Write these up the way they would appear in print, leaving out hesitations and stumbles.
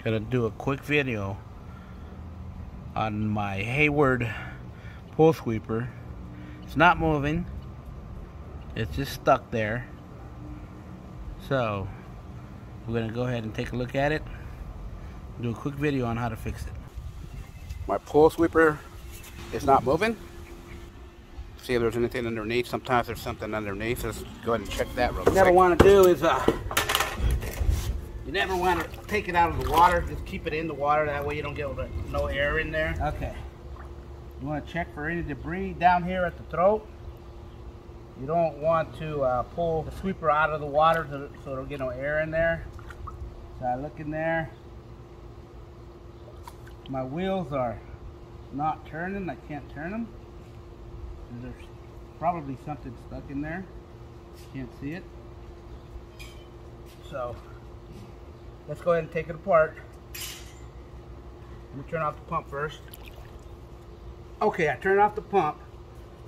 Gonna do a quick video on my Hayward pool sweeper. It's not moving, it's just stuck there. So we're gonna go ahead and take a look at it, do a quick video on how to fix it. My pool sweeper is not moving. See if there's anything underneath. Sometimes there's something underneath. Let's go ahead and check that real quick. What you never want to do is you never want to take it out of the water. Just keep it in the water. That way you don't get no air in there. Okay. You want to check for any debris down here at the throat. You don't want to pull the sweeper out of the water so it'll get no air in there. So I look in there. My wheels are not turning. I can't turn them. There's probably something stuck in there. Can't see it. So let's go ahead and take it apart. Let me turn off the pump first. Okay, I turned off the pump.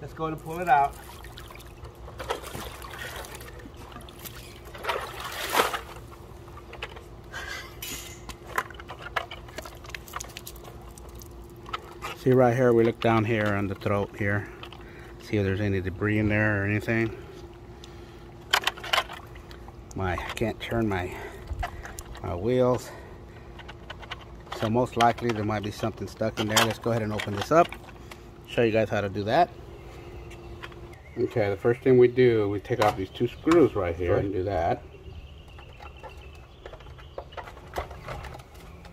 Let's go ahead and pull it out. See right here, we look down here on the throat here. See if there's any debris in there or anything. I can't turn my wheels. So most likely there might be something stuck in there. Let's go ahead and open this up. Show you guys how to do that. Okay, the first thing we do, we take off these two screws right here and do that.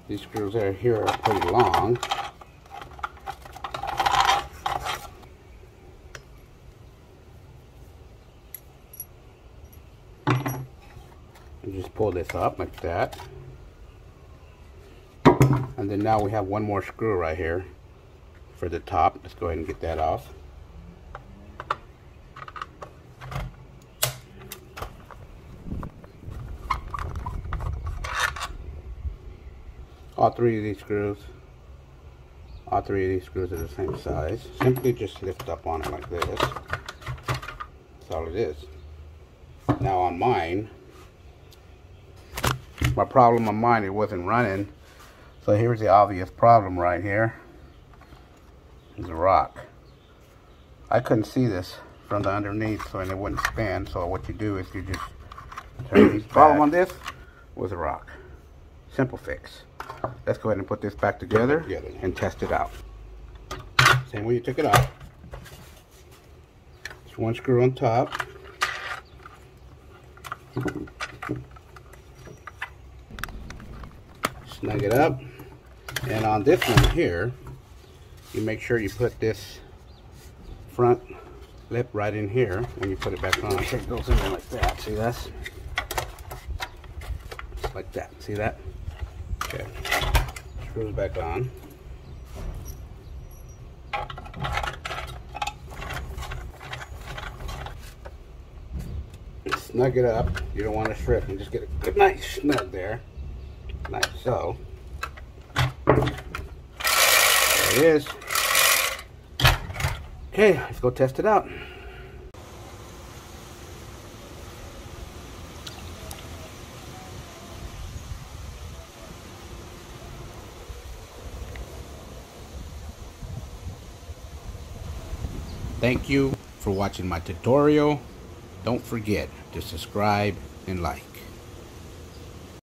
These screws here are pretty long. And just pull this up like that. And then now we have one more screw right here for the top. Let's go ahead and get that off. All three of these screws are the same size. Simply just lift up on it like this. That's all it is. Now on mine, my problem on mine, it wasn't running. So here's the obvious problem right here. There's a rock. I couldn't see this from the underneath, so it wouldn't spin. So what you do is you just turn these back. Problem on this was a rock. Simple fix. Let's go ahead and put this back together and test it out. Same way you took it out. Just one screw on top. Snug it up, and on this one here, you make sure you put this front lip right in here when you put it back on. Make sure it goes in there like that. See that? Just like that. See that? Okay. Screws back on. Snug it up. You don't want to strip, and just get a good nice snug there. Like so. There it is. Okay, let's go test it out. Thank you for watching my tutorial. Don't forget to subscribe and like.